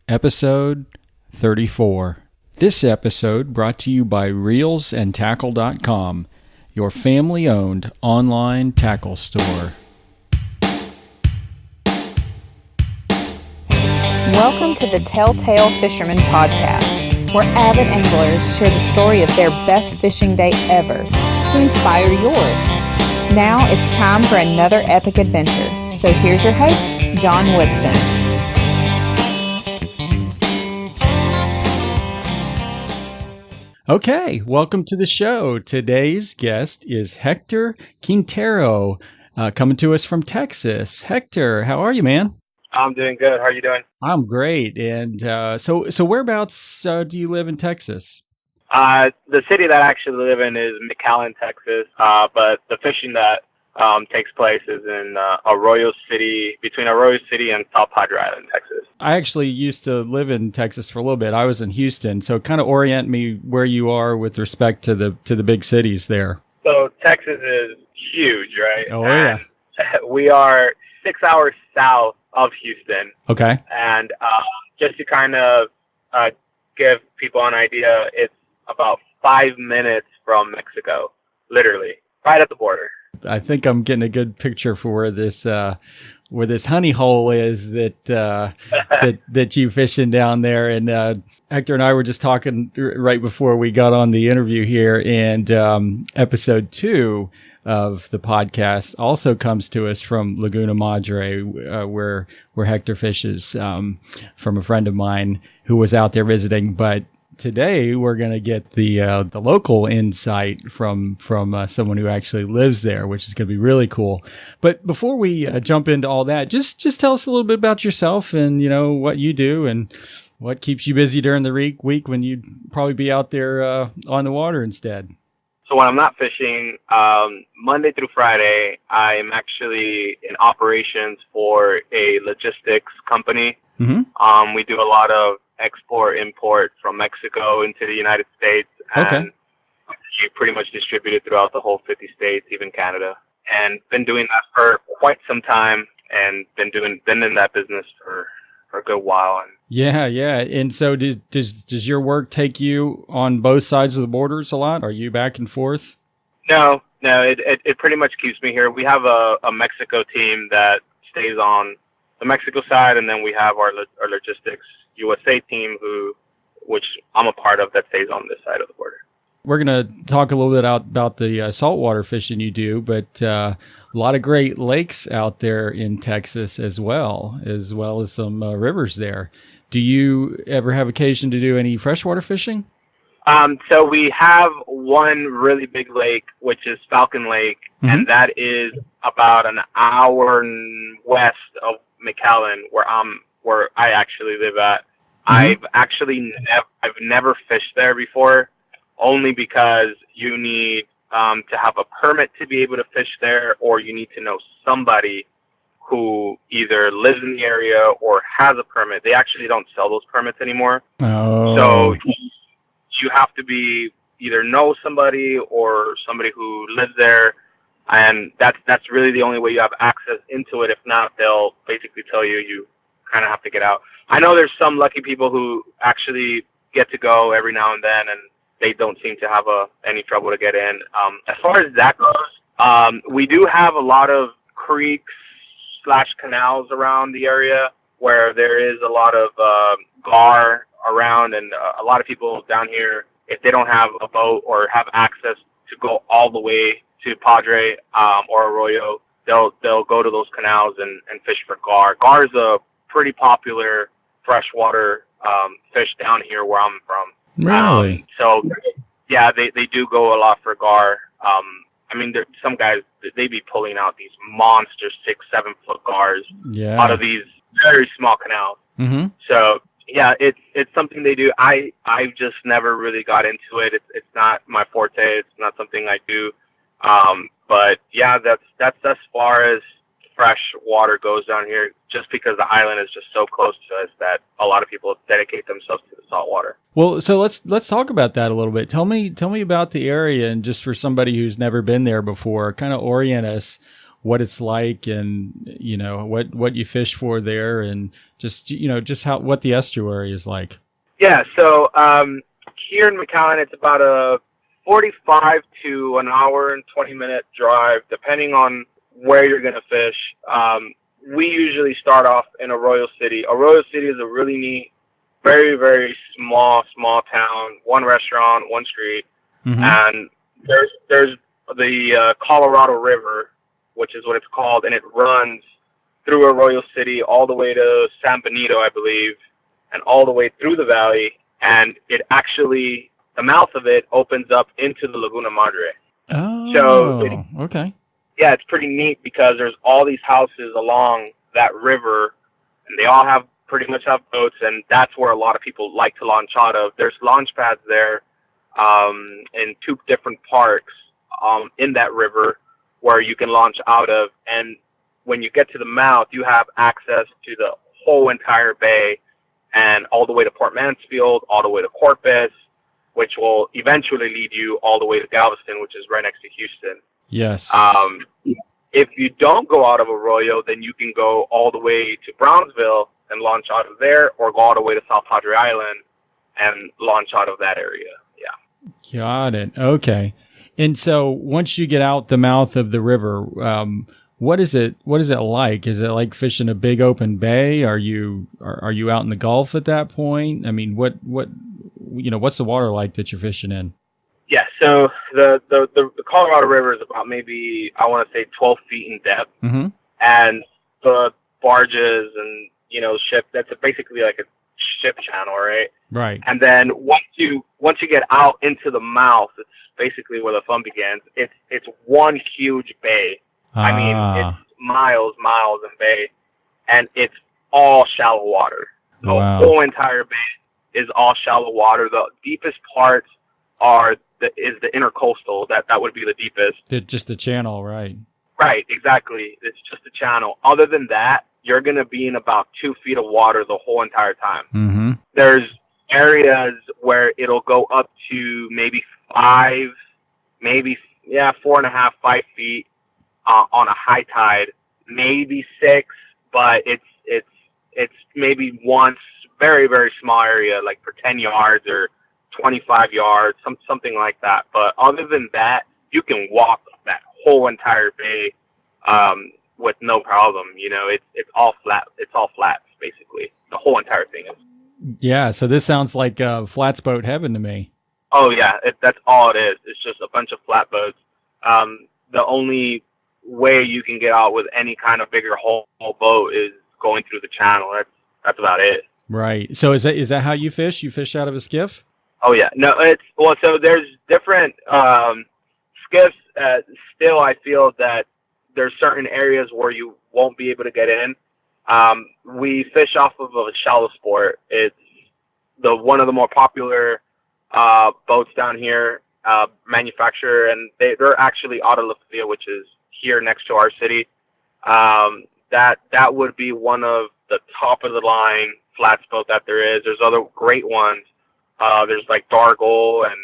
Episode 34. This episode brought to you by reelsandtackle.com, your family-owned online tackle store. Welcome to the Telltale Fisherman podcast, where avid anglers share the story of their best fishing day ever to inspire yours. Now it's time for another epic adventure. So here's your host, John Woodson. Okay, welcome to the show. Today's guest is Hector Quintero, coming to us from Texas. Hector, how are you, man? I'm doing good. How are you doing? I'm great. And so whereabouts do you live in Texas? The city that I actually live in is McAllen, Texas, but the fishing that takes place is in Arroyo City, between Arroyo City and Topwater Island, Texas. I actually used to live in Texas for a little bit. I was in Houston, so kind of orient me where you are with respect to the big cities there. So Texas is huge, right? Oh, yeah. We are 6 hours south of Houston. Okay. And just to kind of give people an idea, it's about 5 minutes from Mexico, literally, right at the border. I think I'm getting a good picture for where this honey hole is that you fishing down there. And Hector and I were just talking right before we got on the interview here, and episode 2 of the podcast also comes to us from Laguna Madre, where Hector fishes, from a friend of mine who was out there visiting. But today we're going to get the local insight from someone who actually lives there, which is going to be really cool. But before we jump into all that, just tell us a little bit about yourself and, you know, what you do and what keeps you busy during the week when you'd probably be out there on the water instead. So when I'm not fishing, Monday through Friday, I'm actually in operations for a logistics company. Mm-hmm. We do a lot of export-import from Mexico into the United States, and we pretty much distribute it throughout the whole 50 states, even Canada. And been doing that for quite some time, and been in that business for a good while. Yeah. And so does your work take you on both sides of the borders a lot? Are you back and forth? No, it pretty much keeps me here. We have a Mexico team that stays on the Mexico side, and then we have our logistics USA team, which I'm a part of, that stays on this side of the border. We're going to talk a little bit about the saltwater fishing you do, but a lot of great lakes out there in Texas as well as some rivers there. Do you ever have occasion to do any freshwater fishing? So we have one really big lake, which is Falcon Lake, mm-hmm. and that is about an hour west of McAllen, where I actually live at. Mm-hmm. I've never fished there before, only because you need to have a permit to be able to fish there, or you need to know somebody who either lives in the area or has a permit. They actually don't sell those permits anymore. Oh. So you have to either know somebody or somebody who lives there, and that's really the only way you have access into it. If not, they'll basically tell you kind of have to get out. I know there's some lucky people who actually get to go every now and then, and they don't seem to have any trouble to get in. As far as that goes, we do have a lot of creeks/canals around the area where there is a lot of gar around, and a lot of people down here, if they don't have a boat or have access to go all the way to Padre or Arroyo, they'll go to those canals and fish for gar. Gar is a pretty popular freshwater fish down here where I'm from. Really? So yeah, they do go a lot for gar. I mean, some guys, they be pulling out these monster 6-7 foot gars out of these very small canals. Mm-hmm. So yeah, it's something they do. I just never really got into it. It's not my forte. It's not something I do. But yeah, that's as far as fresh water goes down here, just because the island is just so close to us that a lot of people dedicate themselves to the salt water. Well, so let's talk about that a little bit. Tell me about the area, and just for somebody who's never been there before, kind of orient us what it's like, and what you fish for there, and just what the estuary is like. Yeah, so here in McAllen, it's about a 45 to an hour and 20-minute drive, depending on where you're going to fish. We usually start off in Arroyo City. Arroyo City is a really neat, very, very small town, one restaurant, one street. Mm-hmm. And there's the Colorado River, which is what it's called, and it runs through Arroyo City all the way to San Benito, I believe, and all the way through the valley. And it actually, the mouth of it opens up into the Laguna Madre. Oh, so okay. Yeah, it's pretty neat because there's all these houses along that river, and they all pretty much have boats, and that's where a lot of people like to launch out of. There's launch pads there in 2 different parks in that river where you can launch out of, and when you get to the mouth, you have access to the whole entire bay, and all the way to Port Mansfield, all the way to Corpus, which will eventually lead you all the way to Galveston, which is right next to Houston. Yes. If you don't go out of Arroyo, then you can go all the way to Brownsville and launch out of there, or go all the way to South Padre Island and launch out of that area. Yeah. Got it. Okay. And so once you get out the mouth of the river, what is it like? Is it like fishing a big open bay? Are you out in the Gulf at that point? I mean, what's the water like that you're fishing in? Yeah, so the Colorado River is about maybe, I want to say, 12 feet in depth. Mm-hmm. And the barges and, ships, that's basically like a ship channel, right? Right. And then once you get out into the mouth, it's basically where the fun begins. It's one huge bay. I mean, it's miles in bay, and it's all shallow water. The whole entire bay is all shallow water. The deepest parts is the intercoastal. That would be the deepest. Just the channel, right? Right, exactly. It's just a channel. Other than that, you're going to be in about 2 feet of water the whole entire time. Mm-hmm. There's areas where it'll go up to maybe 5, maybe 4.5, 5 feet on a high tide, maybe 6, but it's maybe once very, very small area, like for 10 yards or 25 yards, something like that. But other than that, you can walk that whole entire bay with no problem. It's all flat. It's all flats, basically. The whole entire thing is. Yeah, so this sounds like flats boat heaven to me. Oh, yeah, that's all it is. It's just a bunch of flat boats. The only way you can get out with any kind of bigger whole boat is going through the channel. That's about it. Right. So is that how you fish? You fish out of a skiff? Oh yeah. No, so there's different skiffs. Still, I feel that there's certain areas where you won't be able to get in. We fish off of a shallow sport. It's one of the more popular boats down here, manufacturer, and they're actually out of Lafayette, which is here next to our city. That would be one of the top of the line flats boat that there is. There's other great ones. There's like Dargle and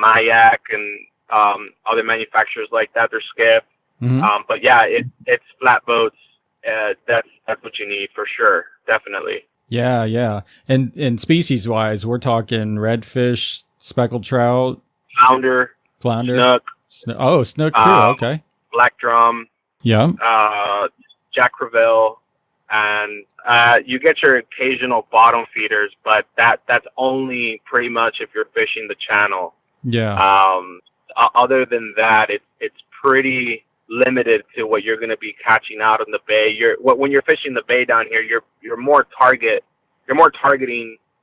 Mayak and other manufacturers like that. They're skiff. Mm-hmm. But yeah, it's flat boats. That's what you need for sure. Definitely. Yeah. And species wise, we're talking redfish, speckled trout, flounder, snook. Snook too. Okay. Black drum. Yeah. Jack crevalle, and you get your occasional bottom feeders, but that's only pretty much if you're fishing the channel. Yeah. Other than that, it's pretty limited to what you're going to be catching out in the bay. When you're fishing the bay down here, you're more targeting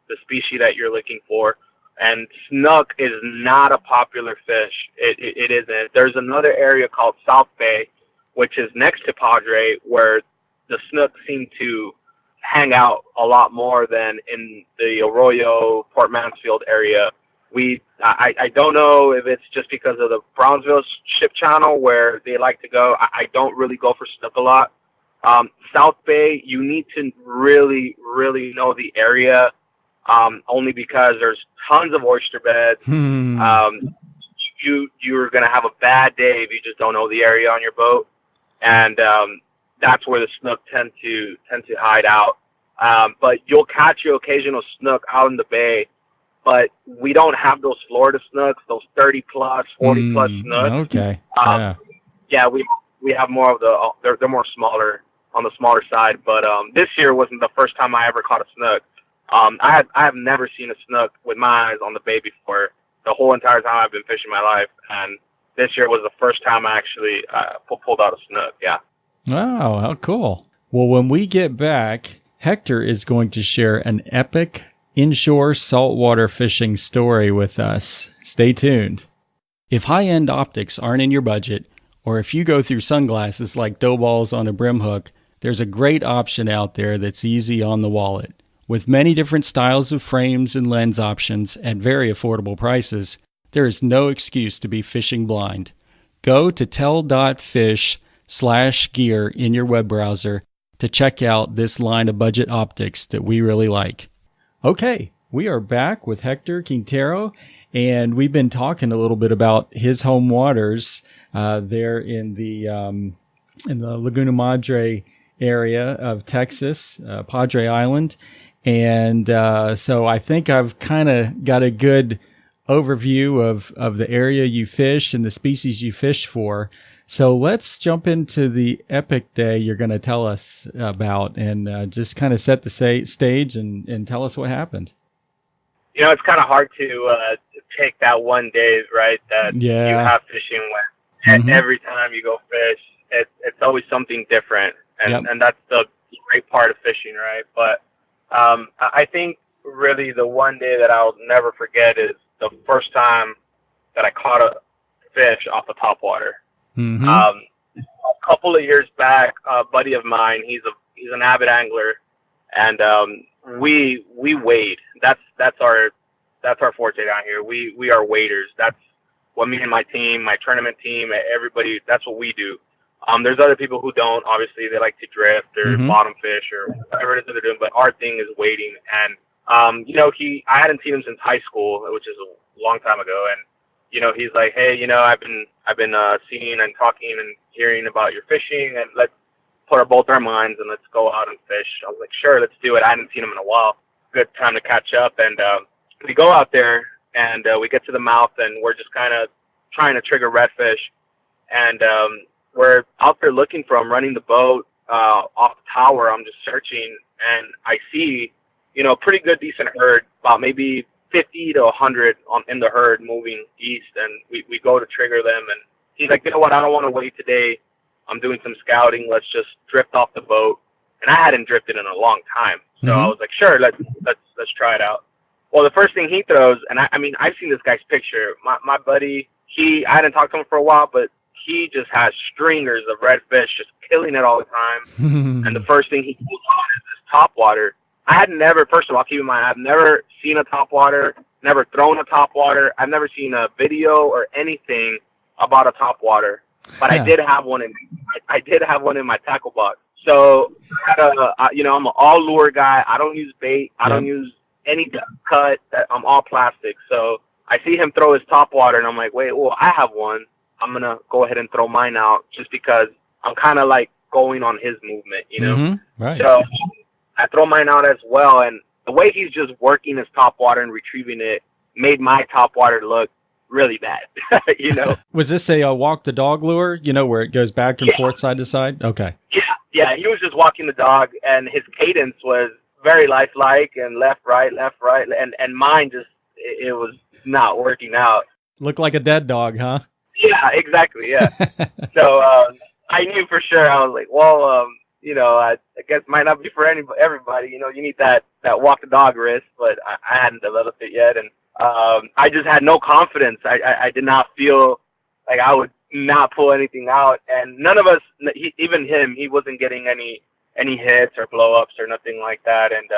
the species that you're looking for. And snook is not a popular fish. It isn't. There's another area called South Bay, which is next to Padre, where the snook seem to hang out a lot more than in the Arroyo, Port Mansfield area. I don't know if it's just because of the Brownsville ship channel where they like to go. I don't really go for snook a lot. South Bay, you need to really, really know the area, only because there's tons of oyster beds. You're going to have a bad day if you just don't know the area on your boat. and that's where the snook tend to hide out. But you'll catch your occasional snook out in the bay, but we don't have those Florida snooks, those 30 plus, 40 plus snooks. Okay. Yeah, we have more of the they're more smaller, on the smaller side. But this year wasn't the first time I ever caught a snook. I have never seen a snook with my eyes on the bay before, the whole entire time I've been fishing my life, and this year was the first time I actually pulled out a snook. Yeah. Wow, how cool. Well, when we get back, Hector is going to share an epic inshore saltwater fishing story with us. Stay tuned. If high-end optics aren't in your budget, or if you go through sunglasses like dough balls on a brim hook, there's a great option out there that's easy on the wallet. With many different styles of frames and lens options at very affordable prices, there is no excuse to be fishing blind. Go to tell.fish/gear in your web browser to check out this line of budget optics that we really like. Okay, we are back with Hector Quintero, and we've been talking a little bit about his home waters there in the Laguna Madre area of Texas, Padre Island. And so I think I've kind of got a good overview of the area you fish and the species you fish for. So let's jump into the epic day you're going to tell us about, and just kind of set the stage and tell us what happened. You know, it's kind of hard to pick that one day, right, that you have fishing with. And every time you go fish, it's always something different. And that's the great part of fishing, right? But I think really the one day that I'll never forget is the first time that I caught a fish off the topwater. A couple of years back, a buddy of mine, he's an avid angler, and we wade. That's our forte down here. We are waders. That's what me and my team, my tournament team, everybody, that's what we do. There's other people who don't. Obviously, they like to drift or bottom fish or whatever it is that they're doing. But our thing is wading. And you know, I hadn't seen him since high school, which is a long time ago. And you know, he's like, hey, you know, I've been seeing and talking and hearing about your fishing, and let's put both our minds and let's go out and fish. I was like, sure, let's do it. I hadn't seen him in a while. Good time to catch up. And we go out there and we get to the mouth, and we're just kind of trying to trigger redfish. And we're out there looking for him, running the boat off the tower. I'm just searching, and I see, you know, a pretty good, decent herd, about maybe 50 to 100 in the herd moving east, and we go to trigger them. And he's like, you know what, I don't want to wait today. I'm doing some scouting. Let's just drift off the boat. And I hadn't drifted in a long time, so I was like, sure, let's try it out. Well, the first thing he throws, and I mean, I've seen this guy's picture. My buddy, I hadn't talked to him for a while, but he just has stringers of redfish, just killing it all the time. And the first thing he pulls on is this topwater. I had never, first of all, keep in mind, I've never seen a topwater, never thrown a topwater. I've never seen a video or anything about a topwater. But I did have one in my tackle box. So, you know, I'm an all lure guy. I don't use bait. I don't use any cut. I'm all plastic. So I see him throw his topwater, and I'm like, wait, well, I have one. I'm going to go ahead and throw mine out just because I'm kind of like going on his movement, you know? Right. So I throw mine out as well. And the way he's just working his topwater and retrieving it made my topwater look really bad, you know? Was this a walk the dog lure, you know, where it goes back and forth, side to side? Okay. Yeah, he was just walking the dog, and his cadence was very lifelike and left, right, and mine just, it was not working out. Looked like a dead dog, huh? Yeah, exactly, yeah. So I knew for sure. I was like, well, you know, I guess it might not be for everybody. You know, you need that walk the dog wrist, but I hadn't developed it yet, and I just had no confidence. I did not feel like I would not pull anything out, and none of us, even him, he wasn't getting any hits or blow-ups or nothing like that. And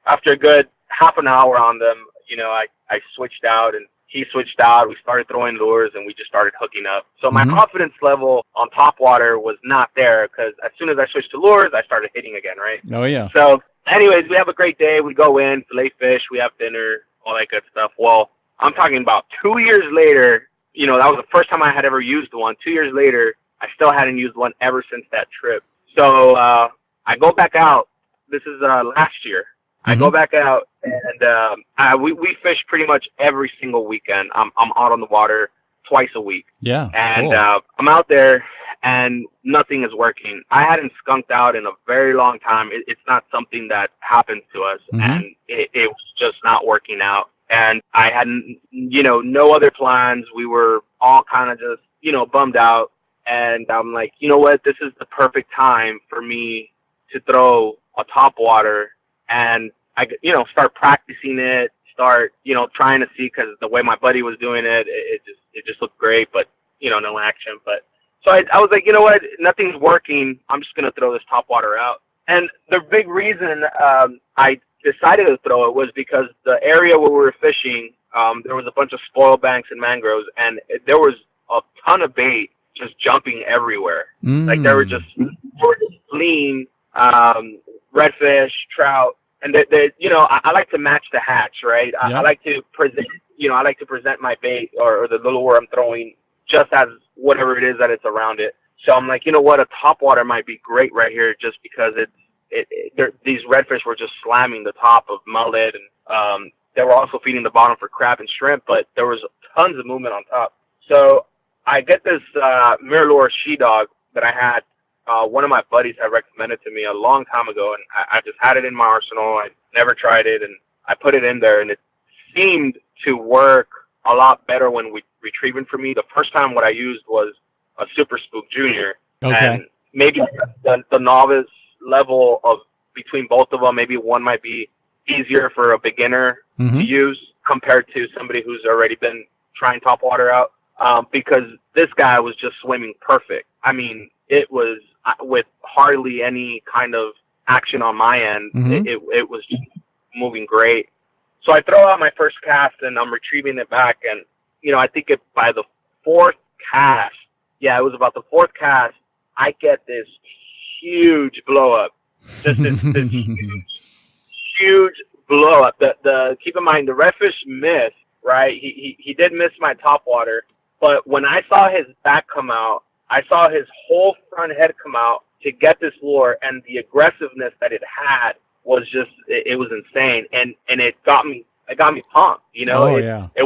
after a good half an hour on them, you know, I switched out, and he switched out. We started throwing lures, and we just started hooking up. So my confidence level on topwater was not there, because as soon as I switched to lures, I started hitting again, right? Oh, yeah. So anyways, we have a great day. We go in, fillet fish, we have dinner, all that good stuff. Well, I'm talking about 2 years later, you know, that was the first time I had ever used one. 2 years later, I still hadn't used one ever since that trip. So I go back out. This is last year. I go back out, and we fish pretty much every single weekend. I'm out on the water twice a week. Yeah. And cool. I'm out there, and nothing is working. I hadn't skunked out in a very long time. It's not something that happens to us, and it was just not working out. And I hadn't, no other plans. We were all kind of just, bummed out. And I'm like, you know what? This is the perfect time for me to throw a topwater, and I, start practicing it, start, trying to see, because the way my buddy was doing it, it just looked great, but, no action. But so I was like, you know what? Nothing's working. I'm just going to throw this topwater out. And the big reason I decided to throw it was because the area where we were fishing, there was a bunch of spoil banks and mangroves, and there was a ton of bait just jumping everywhere. Like there were just fleeing redfish, trout, and I like to match the hatch, right? I like to present my bait or the lure I'm throwing just as whatever it is that it's around it. So I'm like, you know what, a topwater might be great right here, just because these redfish were just slamming the top of mullet, and they were also feeding the bottom for crab and shrimp, but there was tons of movement on top. So I get this Mirror she-dog that I had. One of my buddies had recommended to me a long time ago, and I just had it in my arsenal. I never tried it, and I put it in there, and it seemed to work a lot better when retrieving for me. The first time what I used was a Super Spook Junior. Okay. And maybe the novice level of between both of them, maybe one might be easier for a beginner to use compared to somebody who's already been trying topwater out, because this guy was just swimming perfect. I mean, it was with hardly any kind of action on my end. It was just moving great. So I throw out my first cast, and I'm retrieving it back, and I think by the fourth cast, it was about the fourth cast, I get this huge blow up. Just this huge blow up. Keep in mind, the redfish missed, right? He did miss my topwater, but when I saw his back come out, I saw his whole front head come out to get this lure, and the aggressiveness that it had was just, it was insane. And it got me pumped, It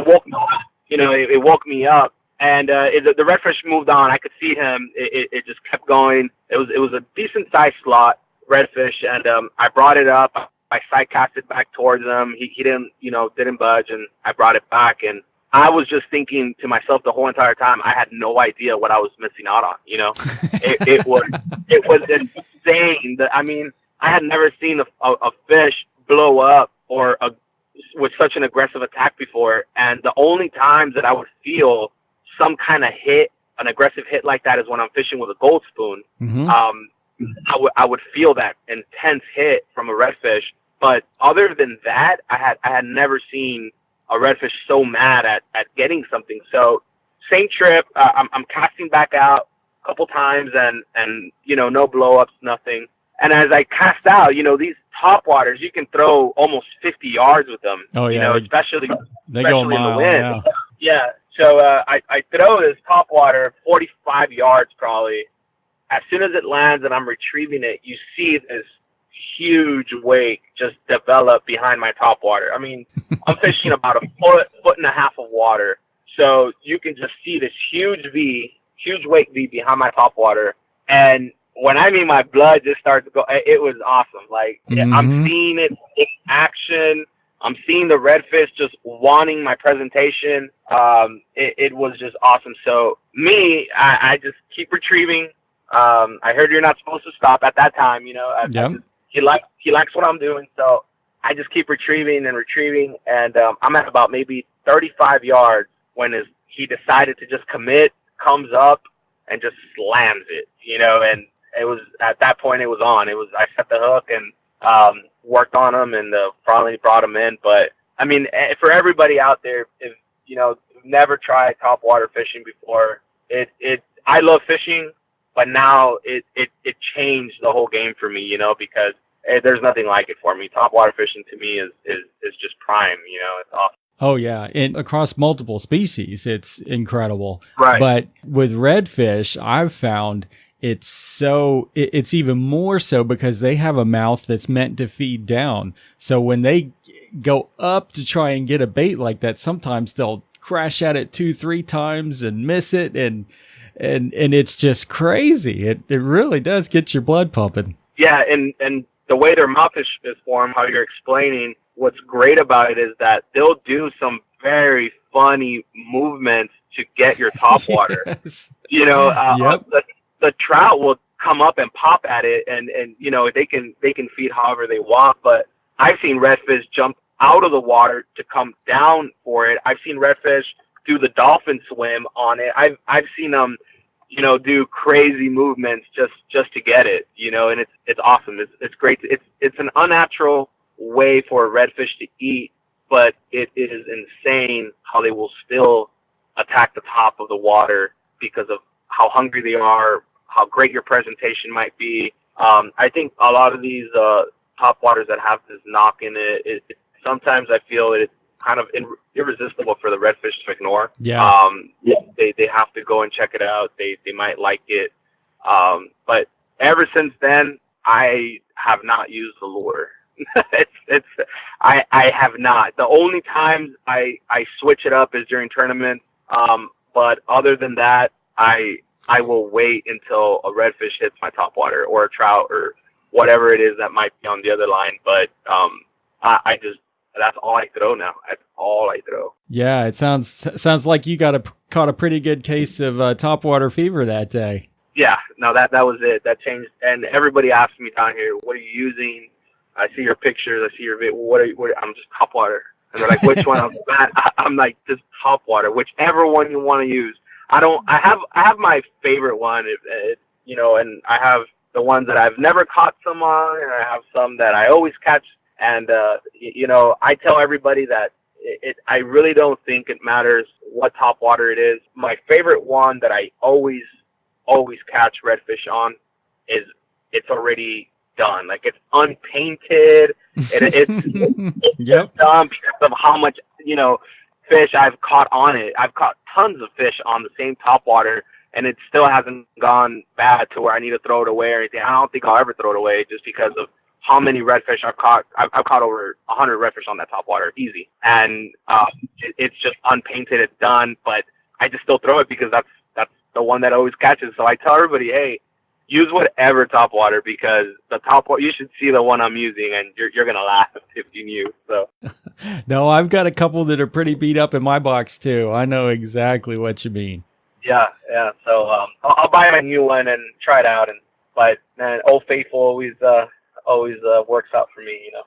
woke me up, it woke me up. And the redfish moved on. I could see him. It just kept going. It was a decent sized slot redfish, and I brought it up. I side casted back towards him. He didn't budge, and I brought it back. And I was just thinking to myself the whole entire time, I had no idea what I was missing out on. It was insane. I mean, I had never seen a fish blow up or with such an aggressive attack before. And the only times that I would feel some kind of hit, an aggressive hit like that, is when I'm fishing with a gold spoon. I would feel that intense hit from a redfish. But other than that, I had never seen a redfish so mad at getting something. So same trip, I'm casting back out a couple times, and no blow ups, nothing. And as I cast out, these topwaters, you can throw almost 50 yards with them. Oh yeah, especially they go a mile, in the wind. Yeah. So I throw this topwater 45 yards probably. As soon as it lands and I'm retrieving it, you see this huge wake just develop behind my topwater. I mean, I'm fishing about a foot and a half of water. So you can just see this huge wake V behind my topwater. And when I mean my blood just starts to go, it was awesome. Like, I'm seeing it in action. I'm seeing the redfish just wanting my presentation. It was just awesome. So me, I just keep retrieving. I heard you're not supposed to stop at that time, he likes what I'm doing, so I just keep retrieving, and I'm at about maybe 35 yards when he decided to just commit, comes up, and just slams it, and it was, at that point, it was on. I set the hook and worked on him, and finally brought him in. But, I mean, for everybody out there, if, never tried topwater fishing before, I love fishing, but now it changed the whole game for me, because there's nothing like it for me. Topwater fishing to me is just prime, it's awesome. Oh yeah, and across multiple species, it's incredible. Right. But with redfish, I've found it's even more so because they have a mouth that's meant to feed down. So when they go up to try and get a bait like that, sometimes they'll crash at it 2-3 times and miss it, and it's just crazy. It really does get your blood pumping. Yeah, and the way their mouth is formed, how you're explaining, what's great about it is that they'll do some very funny movements to get your topwater. Yes. You know, Yep. the trout will come up and pop at it, and you know, they can feed however they want. But I've seen redfish jump out of the water to come down for it. I've seen redfish do the dolphin swim on it. I've seen them, you know, do crazy movements just to get it. You know, and it's awesome. It's great. It's an unnatural way for a redfish to eat, but it is insane how they will still attack the top of the water because of how hungry they are, how great your presentation might be. I think a lot of these topwaters that have this knock in it, sometimes I feel it's kind of irresistible for the redfish to ignore. Yeah. They have to go and check it out. They might like it. But ever since then, I have not used the lure. I have not. The only times I switch it up is during tournaments. But other than that, I will wait until a redfish hits my topwater, or a trout, or whatever it is that might be on the other line. But that's all I throw now. That's all I throw. Yeah, it sounds like you caught a pretty good case of topwater fever that day. Yeah, no, that was it. That changed. And everybody asks me down here, what are you using? I see your pictures. I see your video. What I'm just topwater. And they're like, which one? I'm like, just topwater, whichever one you want to use. I have my favorite one, you know, and I have the ones that I've never caught some on, and I have some that I always catch. And, you know, I tell everybody that I really don't think it matters what topwater it is. My favorite one that I always catch redfish on is it's already done. Like, it's unpainted. It's Yep. done because of how much, you know, fish I've caught on it. I've caught tons of fish on the same topwater, and it still hasn't gone bad to where I need to throw it away or anything. I don't think I'll ever throw it away just because of how many redfish I've caught. I've caught over 100 redfish on that topwater, easy. And it's just unpainted, it's done, but I just still throw it because that's the one that always catches. So I tell everybody, hey, use whatever topwater, because the topwater, you should see the one I'm using, and you're gonna laugh if you knew. So. No, I've got a couple that are pretty beat up in my box too. I know exactly what you mean. Yeah. So I'll buy a new one and try it out. But Old Faithful always works out for me, you know.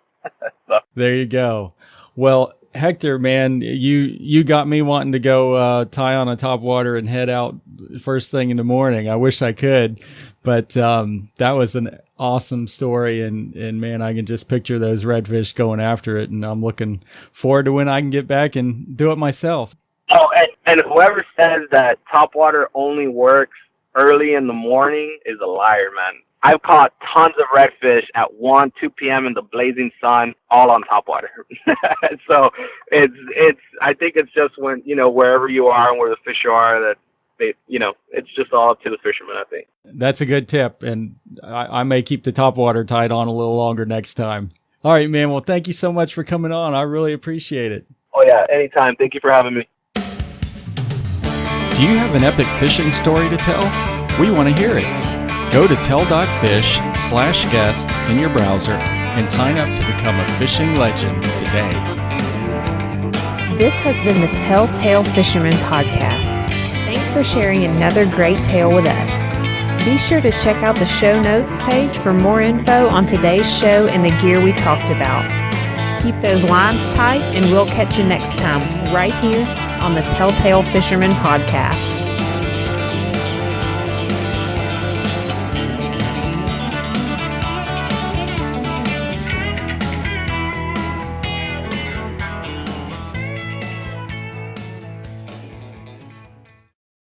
So. There you go. Well, Hector, man, you got me wanting to go tie on a topwater and head out first thing in the morning. I wish I could, but that was an awesome story, and man, I can just picture those redfish going after it, and I'm looking forward to when I can get back and do it myself. Oh, and whoever says that topwater only works early in the morning is a liar, man. I've caught tons of redfish at 1, 2 p.m. in the blazing sun, all on topwater. So I think it's just when, you know, wherever you are and where the fish are, that they, you know, it's just all up to the fisherman, I think. That's a good tip, and I may keep the topwater tied on a little longer next time. All right, man. Well, thank you so much for coming on. I really appreciate it. Oh, yeah. Anytime. Thank you for having me. Do you have an epic fishing story to tell? We want to hear it. Go to tell.fish/guest in your browser and sign up to become a fishing legend today. This has been the Telltale Fisherman Podcast. Thanks for sharing another great tale with us. Be sure to check out the show notes page for more info on today's show and the gear we talked about. Keep those lines tight, and we'll catch you next time right here on the Telltale Fisherman Podcast.